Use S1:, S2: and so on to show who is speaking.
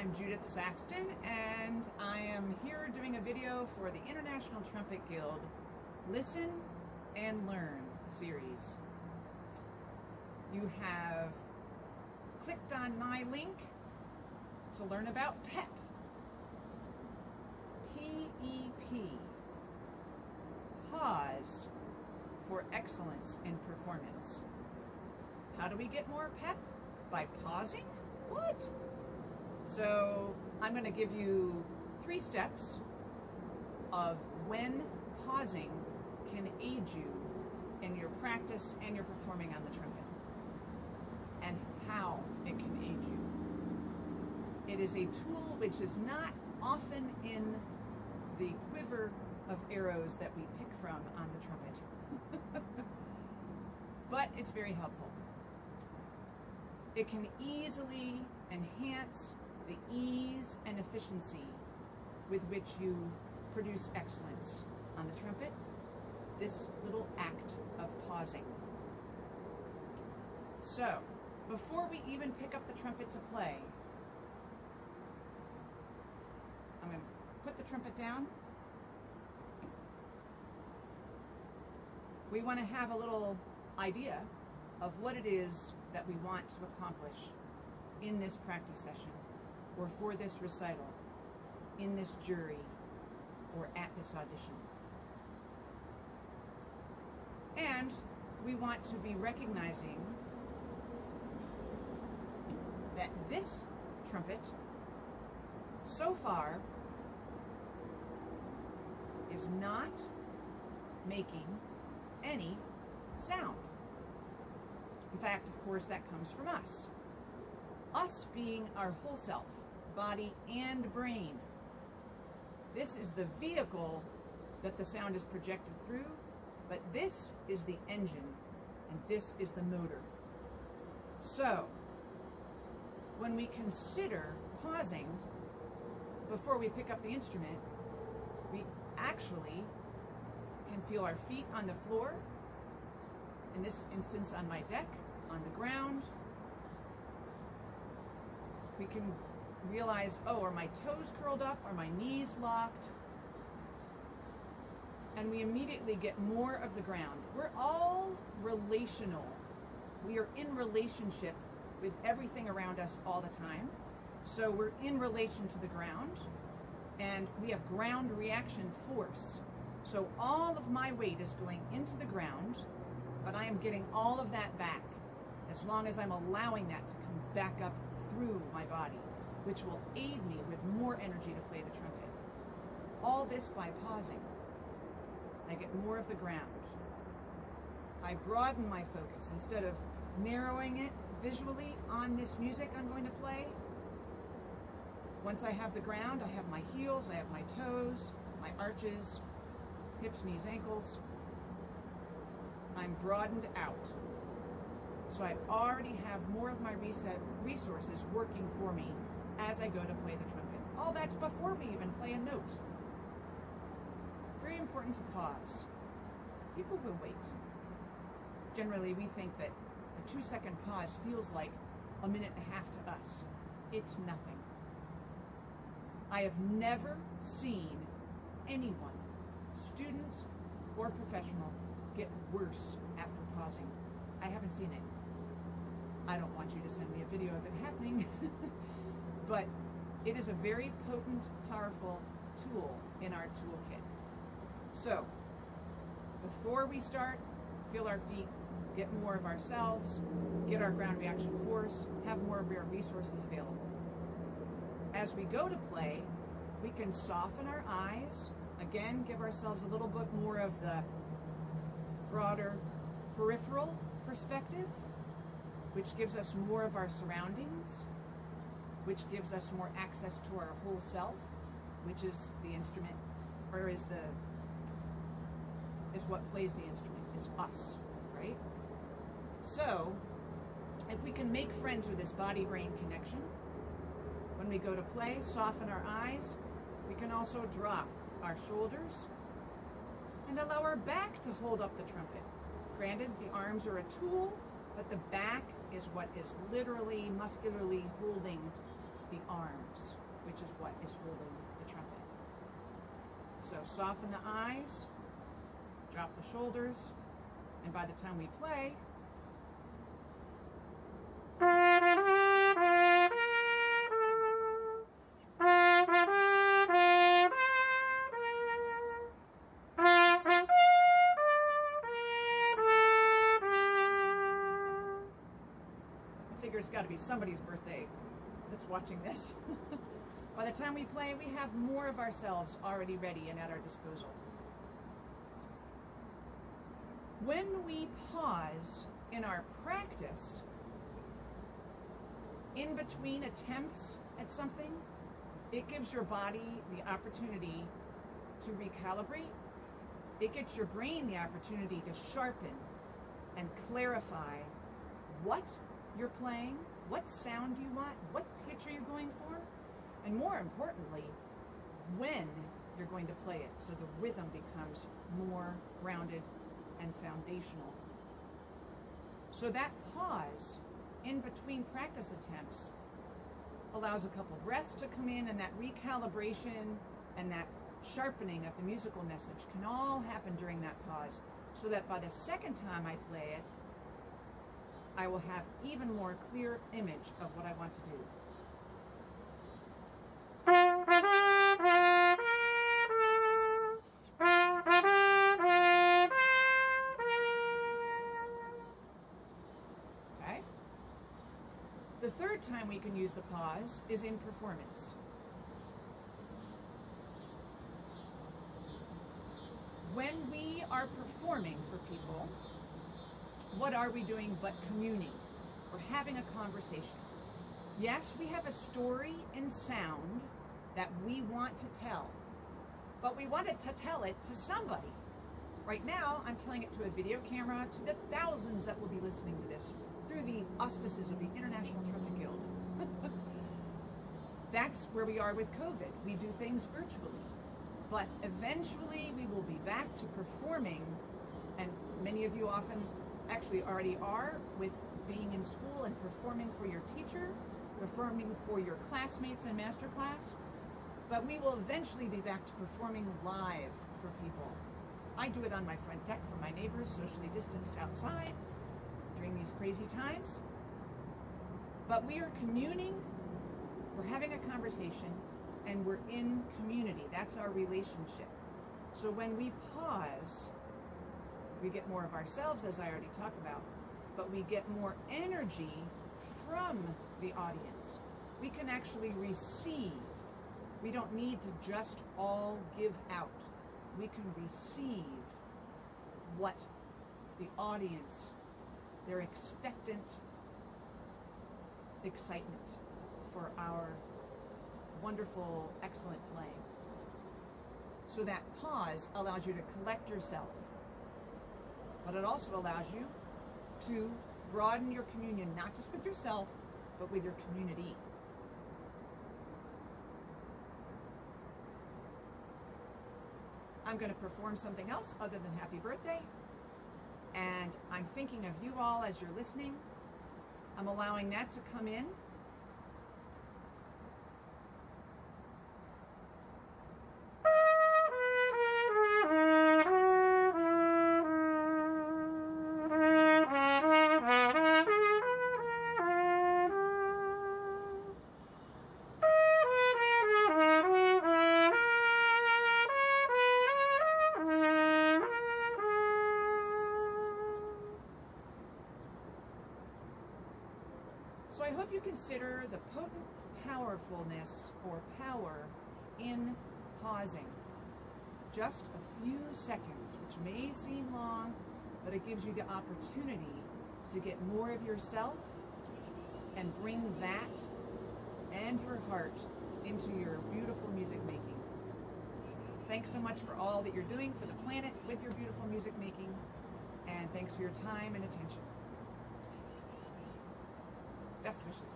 S1: I'm Judith Saxton, and I am here doing a video for the International Trumpet Guild Listen and Learn series. You have clicked on my link to learn about PEP. P-E-P. Pause for excellence in performance. How do we get more pep? By pausing? What? So I'm going to give you 3 steps of when pausing can aid you in your practice and your performing on the trumpet, and how it can aid you. It is a tool which is not often in the quiver of arrows that we pick from on the trumpet, but it's very helpful. It can easily enhance the ease and efficiency with which you produce excellence on the trumpet, this little act of pausing. So, before we even pick up the trumpet to play, I'm going to put the trumpet down. We want to have a little idea of what it is that we want to accomplish in this practice session, or for this recital, in this jury, or at this audition. And we want to be recognizing that this trumpet, so far, is not making any sound. In fact, of course, that comes from us. Us being our whole self, body and brain. This is the vehicle that the sound is projected through, but this is the engine, and this is the motor. So, when we consider pausing before we pick up the instrument, we actually can feel our feet on the floor, in this instance on my deck, on the ground. We can realize, oh, are my toes curled up? Are my knees locked? And we immediately get more of the ground. We're all relational. We are in relationship with everything around us all the time. So we're in relation to the ground, and we have ground reaction force. So all of my weight is going into the ground, but I am getting all of that back, as long as I'm allowing that to come back up through my body, which will aid me with more energy to play the trumpet. All this by pausing. I get more of the ground. I broaden my focus. Instead of narrowing it visually on this music I'm going to play, once I have the ground, I have my heels, I have my toes, my arches, hips, knees, ankles. I'm broadened out. So I already have more of my resources working for me as I go to play the trumpet. All that's before we even play a note. Very important to pause. People will wait. Generally, we think that a 2-second pause feels like a minute and a half to us. It's nothing. I have never seen anyone, student or professional, get worse after pausing. I haven't seen it. I don't want you to send me a video of it happening, but it is a very potent, powerful tool in our toolkit. So, before we start, feel our feet, get more of ourselves, get our ground reaction force, have more of our resources available. As we go to play, we can soften our eyes, again, give ourselves a little bit more of the broader peripheral perspective, which gives us more of our surroundings, which gives us more access to our whole self, which is the instrument, or is what plays the instrument, is us, right? So, if we can make friends with this body-brain connection, when we go to play, soften our eyes, we can also drop our shoulders and allow our back to hold up the trumpet. Granted, the arms are a tool, but the back is what is literally, muscularly holding the arms. which is what is holding the trumpet. So soften the eyes, drop the shoulders, and by the time we play, it's got to be somebody's birthday that's watching this. By the time we play, we have more of ourselves already ready and at our disposal. When we pause in our practice, in between attempts at something, it gives your body the opportunity to recalibrate. It gets your brain the opportunity to sharpen and clarify what you're playing, what sound you want, what pitch are you going for, and more importantly, when you're going to play it, so the rhythm becomes more grounded and foundational. So that pause in between practice attempts allows a couple breaths to come in, and that recalibration and that sharpening of the musical message can all happen during that pause, so that by the second time I play it, I will have even more clear image of what I want to do. Okay? The third time we can use the pause is in performance. When we are performing for people, what are we doing but communing? We're having a conversation. Yes, we have a story in sound that we want to tell, but we want to tell it to somebody. Right now, I'm telling it to a video camera, to the thousands that will be listening to this through the auspices of the International Trumpet Guild. That's where we are with COVID. We do things virtually, but eventually we will be back to performing, and many of you often actually already are, with being in school and performing for your teacher, performing for your classmates in master class, but we will eventually be back to performing live for people. I do it on my front deck for my neighbors, socially distanced outside during these crazy times, but we are communing, we're having a conversation, and we're in community. That's our relationship. So when we pause, we get more of ourselves, as I already talked about, but we get more energy from the audience. We can actually receive. We don't need to just all give out. We can receive what the audience, their expectant excitement for our wonderful, excellent playing. So that pause allows you to collect yourself, but it also allows you to broaden your communion, not just with yourself, but with your community. I'm going to perform something else other than happy birthday, and I'm thinking of you all as you're listening. I'm allowing that to come in. So I hope you consider the potent powerfulness or power in pausing. Just a few seconds, which may seem long, but it gives you the opportunity to get more of yourself and bring that and your heart into your beautiful music making. Thanks so much for all that you're doing for the planet with your beautiful music making, and thanks for your time and attention. Best wishes.